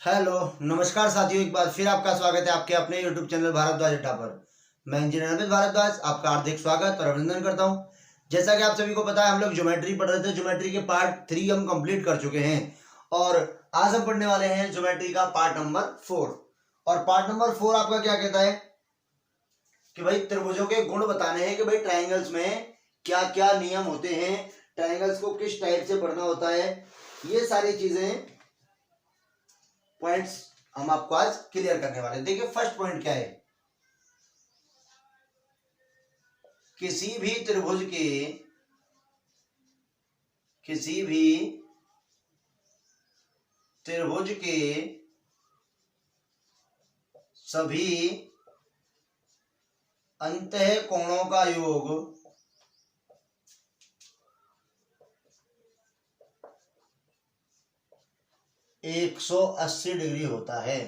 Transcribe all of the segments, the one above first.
Hello नमस्कार साथियों, एक बार फिर आपका स्वागत है आपके अपने YouTube चैनल भारद्वाज अड्डा पर। मैं इंजीनियर अमित भारद्वाज आपका हार्दिक स्वागत और अभिनंदन करता हूं। जैसा कि आप सभी को पता है, हम लोग ज्योमेट्री पढ़ रहे थे। ज्योमेट्री के पार्ट 3 हम कंप्लीट कर चुके हैं और आज हम पढ़ने वाले हैं ज्योमेट्री का पार्ट नंबर 4। और पार्ट नंबर 4 आपका क्या कहता है कि भाई त्रिभुजों के गुण बताने हैं कि भाई ट्राइंगल्स में क्या क्या नियम होते हैं, ट्राइंगल्स को किस टाइप से पढ़ना होता है, ये सारी चीजें पॉइंट्स हम आपको आज क्लियर करने वाले हैं। देखिए फर्स्ट पॉइंट क्या है, किसी भी त्रिभुज के सभी अंतः कोणों का योग 180 डिग्री होता है।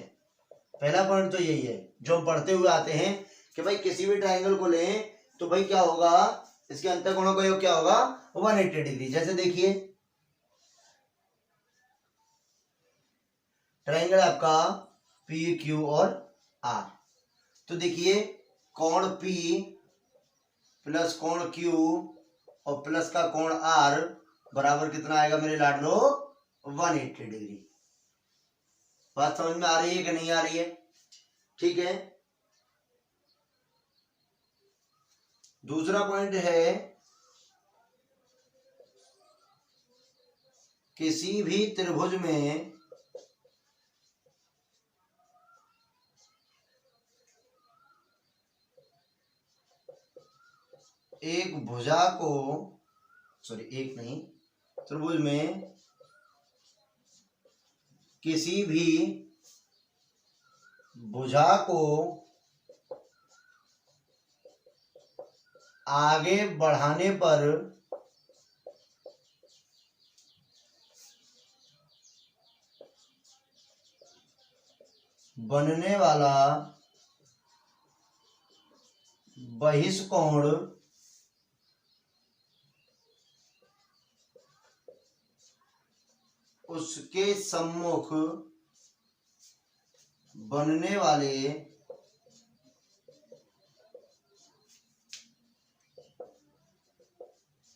पहला पॉइंट तो यही है जो हम पढ़ते हुए आते हैं कि भाई किसी भी ट्राइंगल को लें तो भाई क्या होगा, इसके अंतः कोणों का योग क्या होगा, 180 डिग्री। जैसे देखिए ट्राइंगल आपका पी क्यू और आर, तो देखिए कोण पी प्लस कोण क्यू और प्लस का कोण आर बराबर कितना आएगा मेरे लाडलो, 180 डिग्री। बात समझ में आ रही है कि नहीं आ रही है? ठीक है। दूसरा पॉइंट है, किसी भी त्रिभुज में एक भुजा को, एक नहीं, त्रिभुज में किसी भी भुजा को आगे बढ़ाने पर बनने वाला बहिष्कोण उसके सम्मुख बनने वाले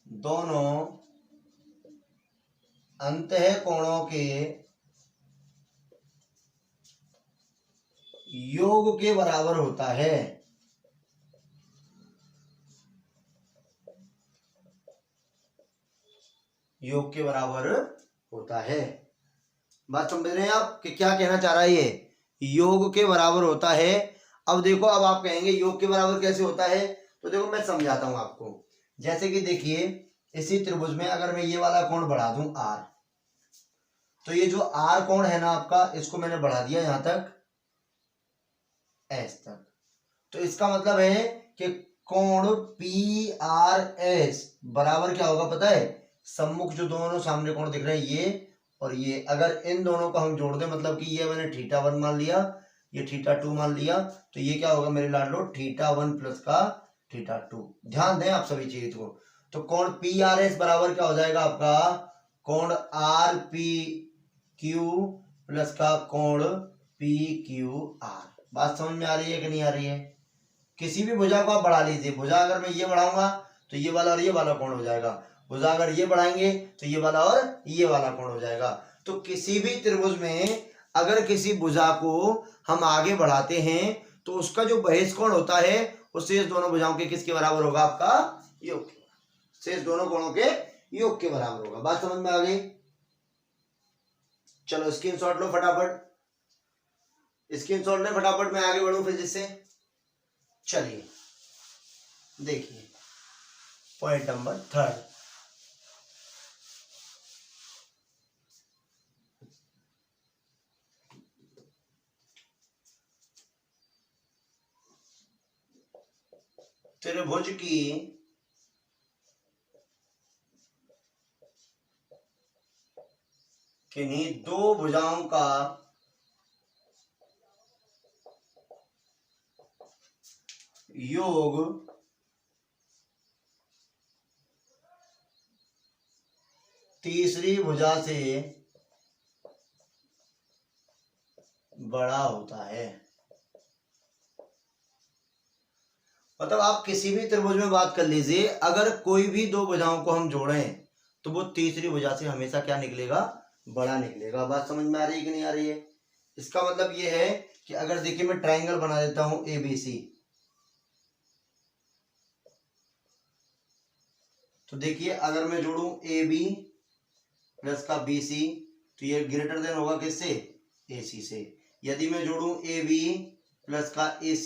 दोनों अंतः कोणों के योग के बराबर होता है। योग के बराबर होता है। बात समझ रहे हैं आप कि क्या कहना चाह रहा है ये, योग के बराबर होता है। अब देखो, अब आप कहेंगे योग के बराबर कैसे होता है, तो देखो मैं समझाता हूं आपको। जैसे कि देखिए इसी त्रिभुज में अगर मैं ये वाला कोण बढ़ा दूं आर, तो ये जो आर कोण है ना आपका, इसको मैंने बढ़ा दिया यहां तक एस तक, तो इसका मतलब है कि कोण पी आर एस बराबर क्या होगा पता है, सम्मुख जो दोनों सामने कोण दिख रहे हैं ये और ये, अगर इन दोनों को हम जोड़ दें, मतलब कि ये मैंने θ1 मान लिया, ये θ2 मान लिया, तो ये क्या होगा मेरे लाडलो, θ1 प्लस का θ2। ध्यान दें आप सभी चीज को। तो कोण पी आर एस बराबर क्या हो जाएगा आपका, कोण आर पी क्यू प्लस का कोण पी क्यू आर। बात समझ में आ रही है कि नहीं आ रही है? किसी भी भुजा को आप बढ़ा लीजिए, भुजा अगर मैं ये बढ़ाऊंगा तो ये वाला और ये वाला कोण हो जाएगा, भुजा अगर ये बढ़ाएंगे तो ये वाला और ये वाला कोण हो जाएगा। तो किसी भी त्रिभुज में अगर किसी भुजा को हम आगे बढ़ाते हैं तो उसका जो बहिष्कोण होता है वो शेष दोनों भुजाओं के किसके बराबर होगा, आपका योग के, शेष दोनों कोणों के योग के बराबर होगा। बात समझ में आ गई? चलो स्क्रीनशॉट लो फटाफट, स्क्रीनशॉट ले फटाफट, मैं आगे बढ़ूं फिर जिससे। चलिए देखिए पॉइंट नंबर 3, त्रिभुज की किन्हीं दो भुजाओं का योग तीसरी भुजा से बड़ा होता है। मतलब आप किसी भी त्रिभुज में बात कर लीजिए, अगर कोई भी दो भुजाओं को हम जोड़ें तो वो तीसरी भुजा से हमेशा क्या निकलेगा, बड़ा निकलेगा। बात समझ में आ रही है कि नहीं आ रही है? इसका मतलब ये है कि अगर देखिए मैं ट्रायंगल बना देता हूं ABC, तो देखिए अगर मैं जोड़ूं AB प्लस का BC तो ये ग्रेटर देन होगा किससे, AC से। यदि मैं जोड़ूं AB प्लस का AC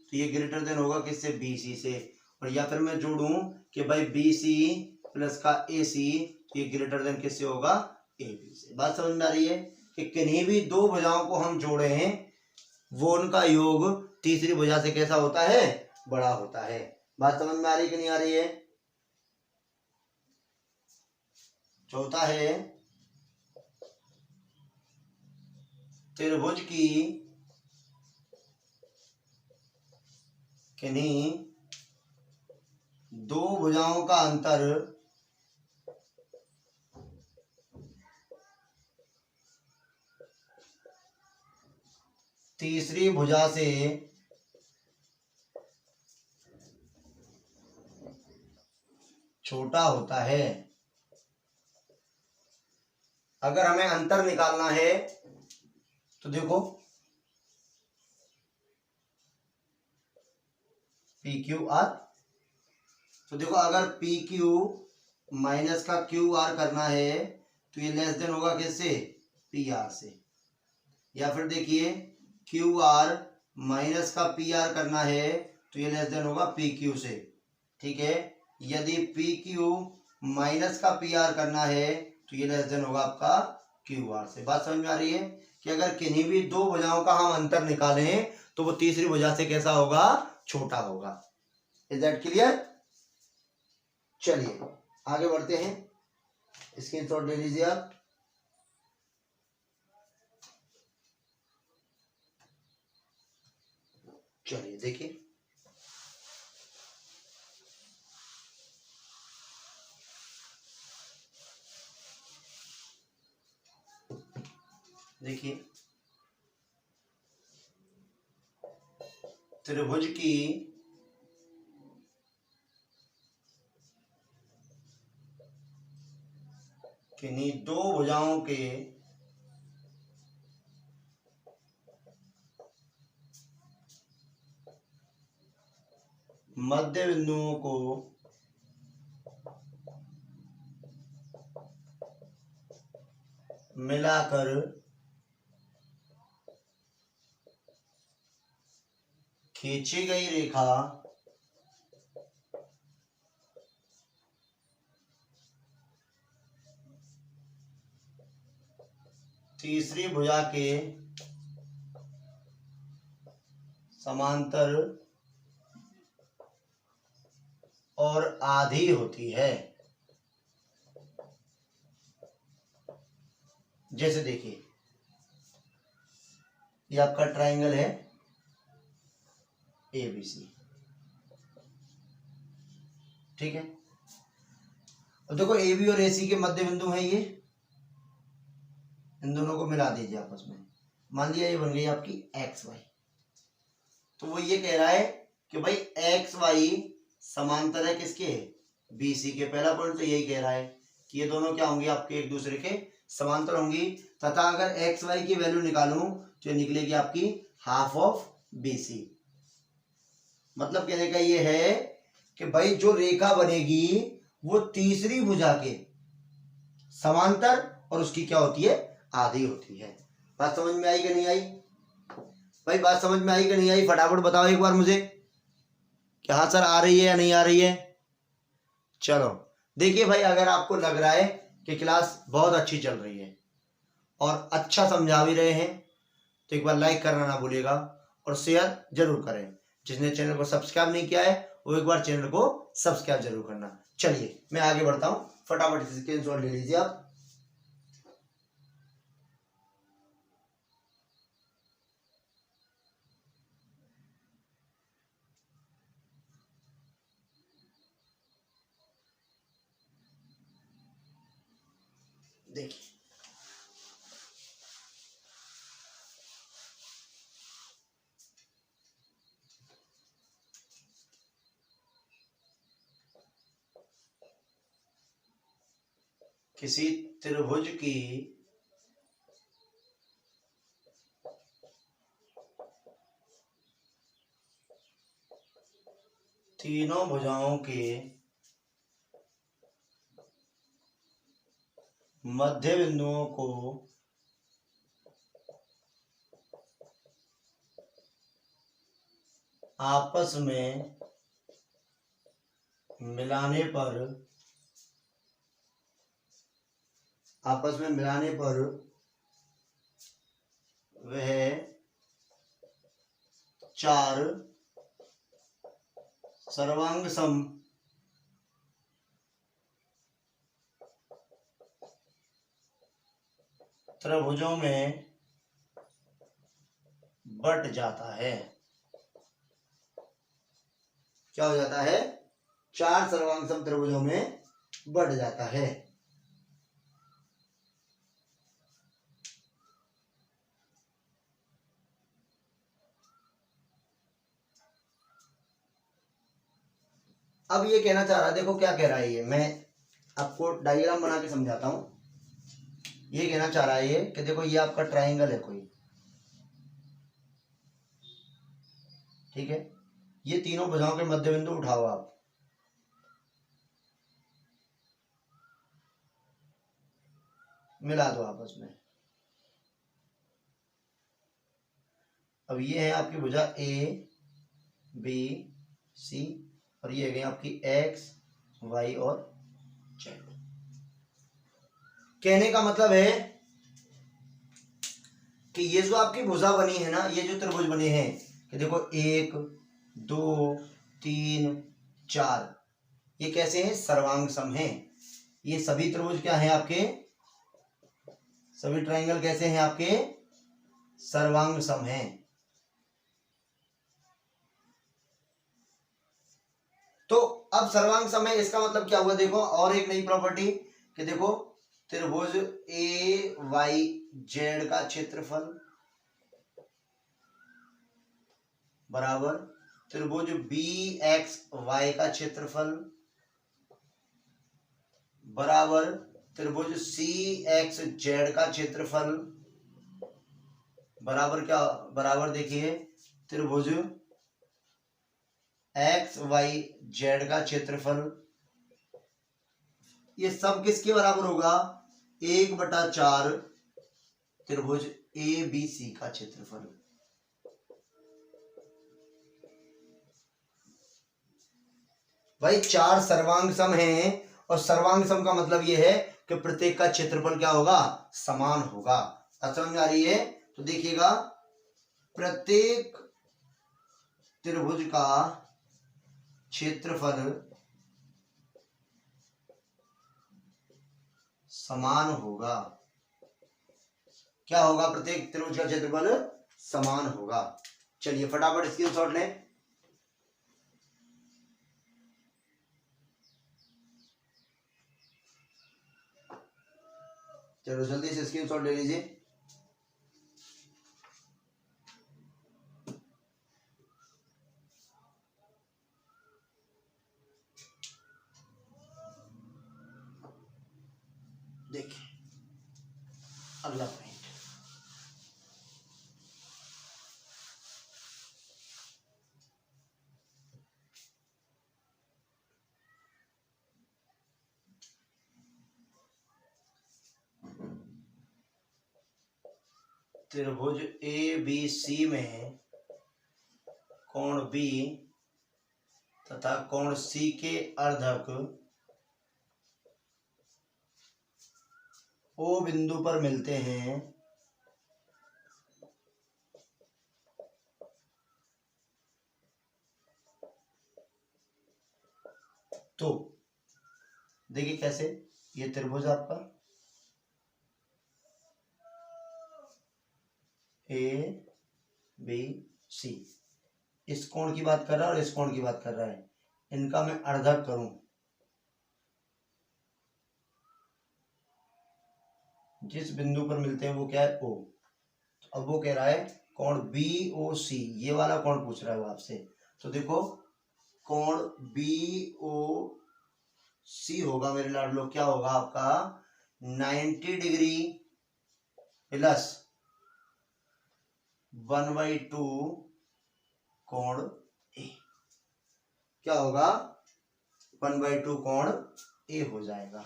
तो ये ग्रेटर देन होगा किससे, BC से। और या फिर मैं जोड़ूं कि भाई BC प्लस का AC तो ये ग्रेटर देन किससे होगा, AB से। बात समझ में आ रही है कि किन्हीं भी दो भुजाओं को हम जोड़े हैं वो उनका योग तीसरी भुजा से कैसा होता है, बड़ा होता है। बात समझ में आ रही कि नहीं आ रही है? चौथा है त्रिभुज की किन्हीं दो भुजाओं का अंतर तीसरी भुजा से छोटा होता है। अगर हमें अंतर निकालना है तो देखो PQR, तो देखो अगर PQ माइनस का QR करना है तो ये लेस देन होगा किससे, PR से। या फिर देखिए QR माइनस का PR करना है तो ये लेस देन होगा PQ से। ठीक है, यदि PQ माइनस का PR करना है तो ये लेस देन होगा आपका QR से। बात समझ में आ रही है कि अगर किन्हीं भी दो भुजाओं का हम अंतर निकालें तो वो तीसरी भुजा से कैसा होगा, छोटा होगा। Is that clear? चलिए आगे बढ़ते हैं, स्क्रीनशॉट ले लीजिए आप। चलिए देखिए, देखिए त्रिभुज की किन्हीं दो भुजाओं के मध्य बिंदुओं को मिलाकर खींची गई रेखा तीसरी भुजा के समांतर और आधी होती है। जैसे देखिए ये आपका ट्रायंगल है ABC, ठीक है। और देखो AB और AC के मध्य बिंदु हैं ये, इन दोनों को मिला दीजिए आपस में। मान लिया ये बन गई आपकी XY। तो वो ये कह रहा है कि भाई XY समांतर है किसके, BC के। पहला पॉइंट तो यही कह रहा है कि ये दोनों क्या होंगे, आपके एक दूसरे के समांतर होंगी। तथा अगर XY की वैल्यू निकालूं तो ये निकलेगी आपकी हाफ ऑफ BC। मतलब कहने का ये है कि भाई जो रेखा बनेगी वो तीसरी भुजा के समांतर और उसकी क्या होती है, आधी होती है। बात समझ में आई कि नहीं आई भाई? बात समझ में आई कि नहीं आई? फटाफट बताओ एक बार मुझे कि हाँ सर आ रही है या नहीं आ रही है। चलो देखिए भाई, अगर आपको लग रहा है कि क्लास बहुत अच्छी चल रही है और अच्छा समझा भी रहे हैं तो एक बार लाइक करना ना भूलिएगा और शेयर जरूर करें। जिसने चैनल को सब्सक्राइब नहीं किया है वो एक बार चैनल को सब्सक्राइब जरूर करना। चलिए मैं आगे बढ़ता हूँ, फटाफट स्क्रीनशॉट ले लीजिए आप। देखिए किसी त्रिभुज की तीनों भुजाओं के मध्य बिंदुओं को आपस में मिलाने पर वह चार सर्वांग सम त्रिभुजों में बट जाता है। क्या हो जाता है? चार सर्वांग सम त्रिभुजों में बट जाता है। अब ये कहना चाह रहा है, देखो क्या कह रहा है ये, मैं आपको डायग्राम बना के समझाता हूं। ये कहना चाह रहा है ये कि देखो ये आपका ट्राइंगल है कोई, ठीक है। ये तीनों भुजाओं के मध्य बिंदु उठाओ आप, मिला दो आपस में। अब ये है आपकी भुजा ए बी सी और ये है गई आपकी एक्स वाई और जेड। कहने का मतलब है कि ये जो आपकी भुजा बनी है ना, ये जो त्रिभुज बने हैं कि देखो 1 2 3 4, ये कैसे हैं? सर्वांग सम हैं। ये सभी त्रिभुज क्या हैं आपके? सभी ट्राइंगल कैसे हैं आपके? सर्वांग सम हैं। तो अब सर्वांग सम है, इसका मतलब क्या हुआ? देखो और एक नई प्रॉपर्टी कि देखो त्रिभुज ए वाई जेड का क्षेत्रफल बराबर त्रिभुज बी एक्स वाई का क्षेत्रफल बराबर त्रिभुज सी एक्स जेड का क्षेत्रफल बराबर क्या? बराबर देखिए त्रिभुज एक्स वाई जेड का क्षेत्रफल। ये सब किसके बराबर होगा? 1/4 त्रिभुज ए बी सी का क्षेत्रफल। भाई चार सर्वांग सम हैं और सर्वांग सम का मतलब यह है कि प्रत्येक का क्षेत्रफल क्या होगा? समान होगा। समझ में आ रही है? तो देखिएगा प्रत्येक त्रिभुज का क्षेत्रफल समान होगा। क्या होगा? प्रत्येक त्रिभुज का क्षेत्रफल समान होगा। चलिए फटाफट स्क्रीनशॉट लें। चलो जल्दी से स्क्रीनशॉट ले लीजिए। देखिए अगला पॉइंट, त्रिभुज ए बी सी में कोण बी तथा कोण सी के अर्धक ओ बिंदु पर मिलते हैं तो देखिए कैसे, ये त्रिभुज आपका ए बी सी इस कोण की बात कर रहा है और इस कोण की बात कर रहा है, इनका मैं अर्धक करूं, जिस बिंदु पर मिलते हैं वो क्या है? ओ। अब वो कह रहा है कोण बी ओ सी, ये वाला कोण पूछ रहा है वो आपसे। तो देखो कोण बी ओ सी होगा मेरे लाडलो, क्या होगा आपका? 90 डिग्री प्लस 1/2 कोण ए, क्या होगा 1/2 कोण ए हो जाएगा।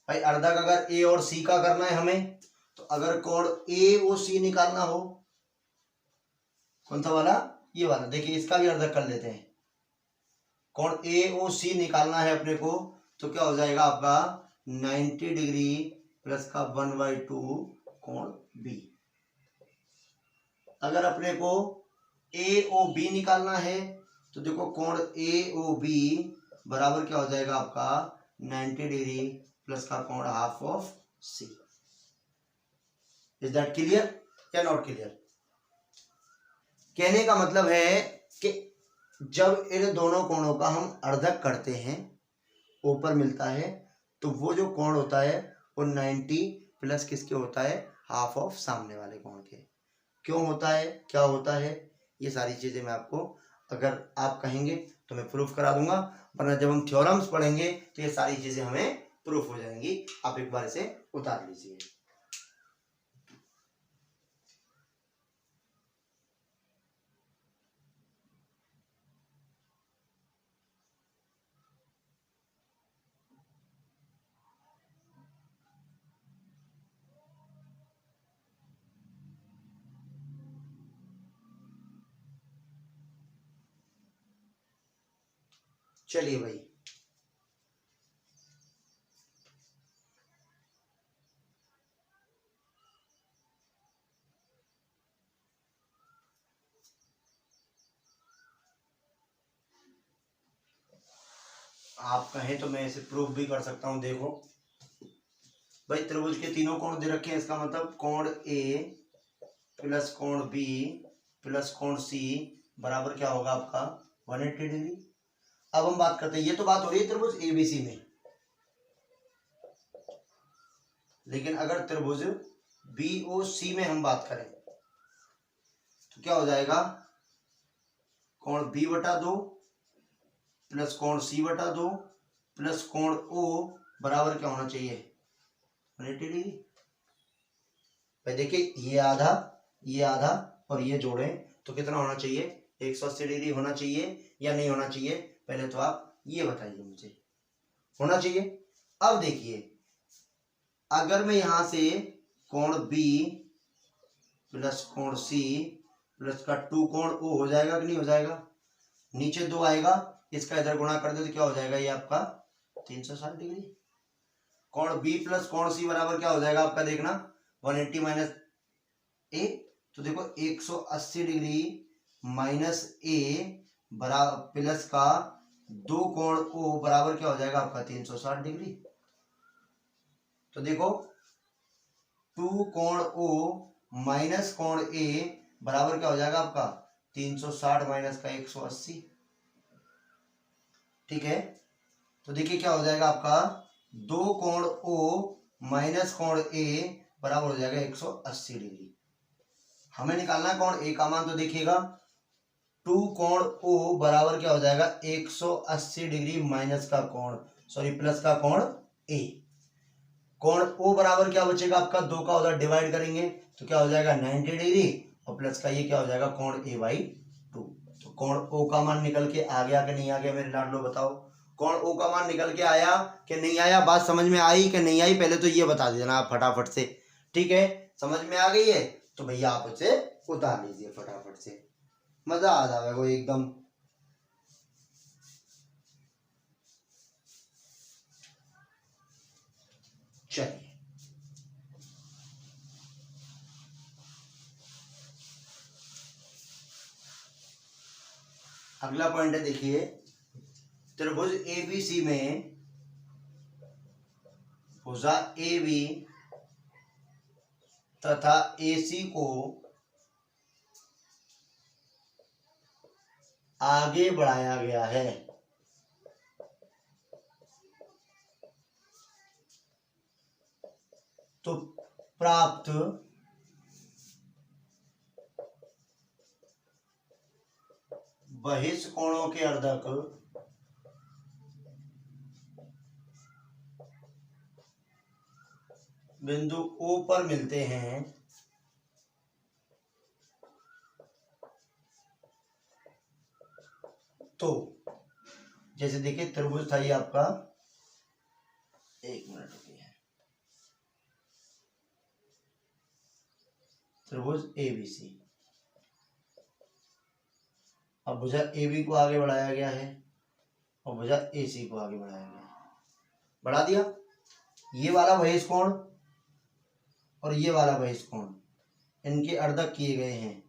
भाई अर्धक अगर ए और सी का करना है हमें, तो अगर कोण ए ओ सी निकालना हो, कौन सा वाला, ये वाला, देखिए इसका भी अर्धक कर लेते हैं। कोण ए ओ सी निकालना है अपने को, तो क्या हो जाएगा आपका 90 डिग्री प्लस का 1/2 कोण बी। अगर अपने को ए ओ बी निकालना है, तो देखो कोण ए ओ बी बराबर क्या हो जाएगा आपका 90 डिग्री प्लस का कोण half of C. Is that clear या नॉट क्लियर? कहने का मतलब है कि जब इन दोनों कोणों का हम अर्धक करते हैं, ऊपर मिलता है, तो वो जो कोण होता है वो 90 प्लस किसके होता है, हाफ ऑफ सामने वाले कोण के। क्यों होता है, क्या होता है, ये सारी चीजें मैं आपको, अगर आप कहेंगे तो मैं प्रूफ करा दूंगा, वरना जब हम थ्योरम्स पढ़ेंगे तो ये सारी चीजें हमें प्रूफ हो जाएंगी। आप एक बार इसे उतार लीजिए। चलिए भाई, आप कहें तो मैं इसे प्रूफ भी कर सकता हूं। देखो भाई, त्रिभुज के तीनों कोण दे रखे हैं, इसका मतलब कोण ए प्लस कोण बी प्लस कोण सी बराबर क्या होगा आपका 180 डिग्री। अब हम बात करते हैं, ये तो बात हो रही है त्रिभुज एबीसी में, लेकिन अगर त्रिभुज बीओसी में हम बात करें तो क्या हो जाएगा, कोण बी बटा 2 प्लस कोण सी बटा 2 प्लस कोण ओ बराबर क्या होना चाहिए 180 डिग्री। भाई देखिए, ये आधा और ये जोड़ें तो कितना होना चाहिए, 180 डिग्री होना चाहिए या नहीं होना चाहिए, पहले तो आप ये बताइए मुझे। होना चाहिए। अब देखिए, अगर मैं यहां से कोण बी प्लस कोण सी प्लस का 2 कोण ओ हो जाएगा कि नहीं हो जाएगा, नीचे 2 आएगा, इसका इधर गुणा कर दे तो क्या हो जाएगा, ये आपका 360 डिग्री। कोण बी प्लस कोण सी बराबर क्या हो जाएगा आपका, देखना 180 माइनस ए, तो देखो 180 डिग्री माइनस ए बराबर प्लस का 2 कोण ओ बराबर क्या हो जाएगा आपका 360 डिग्री। तो देखो 2 कोण ओ माइनस कोण ए बराबर क्या हो जाएगा आपका 360 माइनस का 180। ठीक है, तो देखिए क्या हो जाएगा आपका 2 कोण ओ माइनस कोण ए बराबर हो जाएगा 180 डिग्री। हमें निकालना है कोण ए का मान, तो देखिएगा 2 कोण ओ बराबर क्या हो जाएगा 180 डिग्री माइनस का कोण, सॉरी प्लस का कोण ए। कोण ओ बराबर क्या बचेगा आपका, 2 का उधर डिवाइड करेंगे तो क्या हो जाएगा 90 डिग्री, और प्लस का ये क्या हो जाएगा कोण ए बाई 2। तो कोण ओ का मान निकल के आ गया कि नहीं आ गया मेरे लाडलो, बताओ कोण ओ का मान निकल के आया कि नहीं आया, बात समझ में आई कि नहीं आई, पहले तो ये बता देना आप फटाफट से। ठीक है, समझ में आ गई है तो भैया आप उसे उतार लीजिए फटाफट से, मजा आ जाएगा वो एकदम। चलिए अगला पॉइंट है, देखिए त्रिभुज एबीसी में भुजा ए बी तथा एसी को आगे बढ़ाया गया है। तो प्राप्त बहिष्कोणों के अर्धक बिंदु O पर मिलते हैं तो जैसे देखिए त्रिभुज था ये आपका, एक मिनट रुकिए, त्रिभुज ABC। अब भुजा AB को आगे बढ़ाया गया है और भुजा AC को आगे बढ़ाया गया है, बढ़ा दिया। ये वाला बहिष कोण और ये वाला बहिष कोण इनके अर्धक किए गए हैं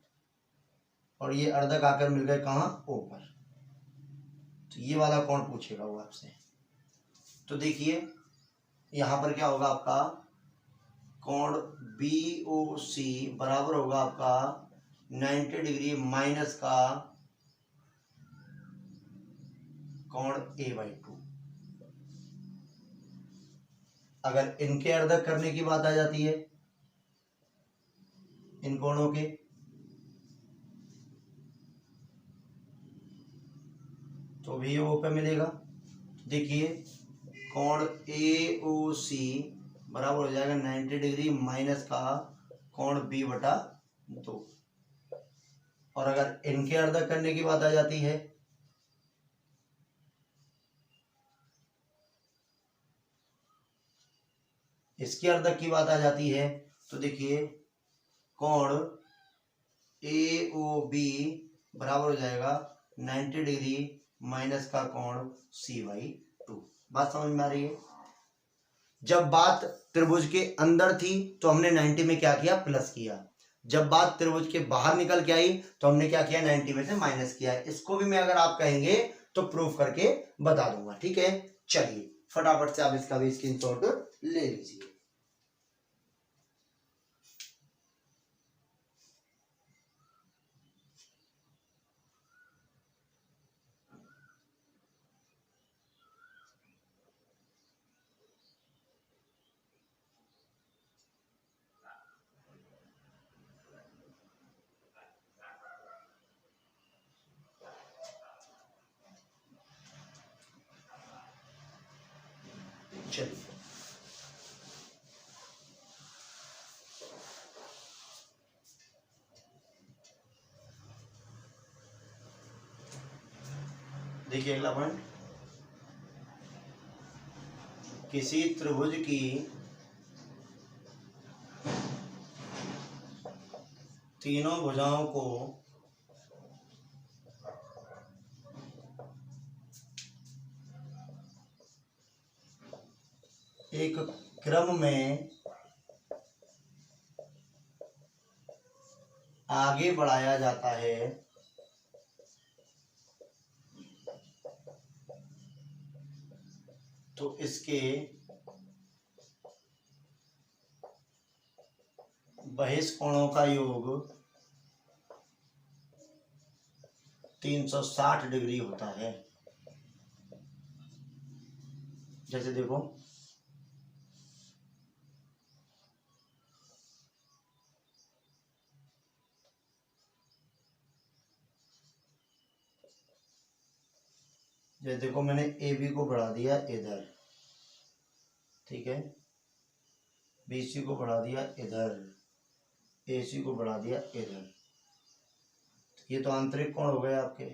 और ये अर्धक आकर मिल गए कहाँ, O पर। तो ये वाला कोण पूछेगा वो आपसे। तो देखिए यहाँ पर क्या होगा आपका, कोण BOC बराबर होगा आपका 90 डिग्री माइनस का कोण A/2। अगर इनके अर्धक करने की बात आ जाती है, इन कोणों के, तो भी O पे मिलेगा। देखिए कोण AOC बराबर हो जाएगा 90 डिग्री माइनस का कोण B/2। और अगर इनके अर्धक करने की बात आ जाती है, इसके अर्धक की बात आ जाती है, तो देखिए कोण AOB बराबर हो जाएगा 90 डिग्री माइनस का कोण C/2। बात समझ में आ रही है। जब बात त्रिभुज के अंदर थी तो हमने 90 में क्या किया, प्लस किया। जब बात त्रिभुज के बाहर निकल के आई तो हमने क्या किया, 90 में से माइनस किया। इसको भी मैं अगर आप कहेंगे तो प्रूफ करके बता दूंगा, ठीक है। चलिए फटाफट से आप इसका भी स्क्रीनशॉट ले लीजिए। चलिए देखिए अगला पॉइंट, किसी त्रिभुज की तीनों भुजाओं को एक क्रम में आगे बढ़ाया जाता है तो इसके बहिष कोणों का योग 360 डिग्री होता है। जैसे देखो जैसे देखो मैंने AB को बढ़ा दिया इधर, ठीक है, BC को बढ़ा दिया इधर, AC को बढ़ा दिया इधर। ये तो आंतरिक कोण हो गए आपके,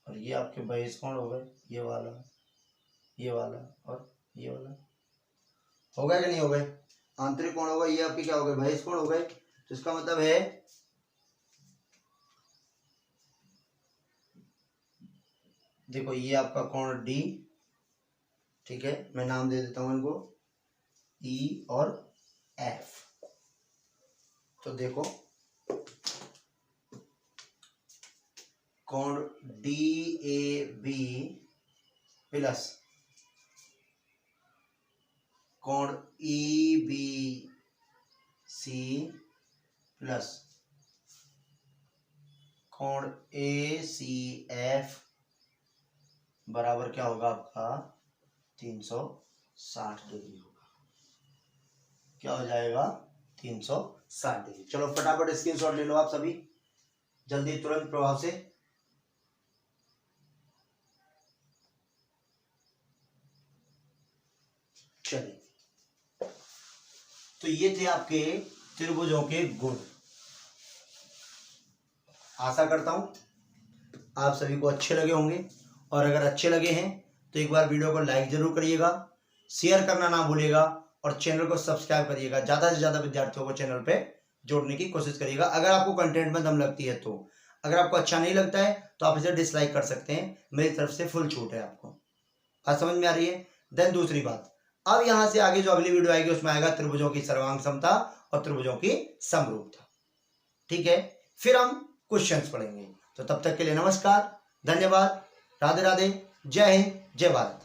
और ये आपके बहिष कोण हो गए, ये वाला और ये वाला। हो गए कि नहीं हो गए, आंतरिक कोण हो गए, ये आपके क्या हो गए, बहिष कोण हो गए। तो इसका मतलब है देखो ये आपका कोण D, ठीक है, मैं नाम दे देता हूं इनको E और F। तो देखो कोण DAB प्लस कोण EBC प्लस कोण ACF बराबर क्या होगा आपका 360 डिग्री होगा। क्या हो जाएगा 360 डिग्री। चलो फटाफट स्क्रीनशॉट ले लो आप सभी जल्दी, तुरंत प्रभाव से। चलिए तो ये थे आपके त्रिभुजों के गुण। आशा करता हूं आप सभी को अच्छे लगे होंगे, और अगर अच्छे लगे हैं तो एक बार वीडियो को लाइक जरूर करिएगा, शेयर करना ना भूलिएगा, और चैनल को सब्सक्राइब करिएगा। ज़्यादा से ज़्यादा विद्यार्थियों को चैनल पे जोड़ने की कोशिश करिएगा अगर आपको कंटेंट में दम लगती है तो। अगर आपको अच्छा नहीं लगता है तो आप इसे डिसलाइक कर सकते हैं, मेरी तरफ से फुल छूट है आपको। बात समझ में आ रही है? देन दूसरी बात, अब यहां से आगे जो अगली वीडियो आएगी उसमें आएगा त्रिभुजों की सर्वांग समता और त्रिभुजों की समरूपता। ठीक है, फिर हम क्वेश्चंस पढ़ेंगे। तो तब तक के लिए नमस्कार, धन्यवाद, राधे राधे, जय हिंद, जय भारत।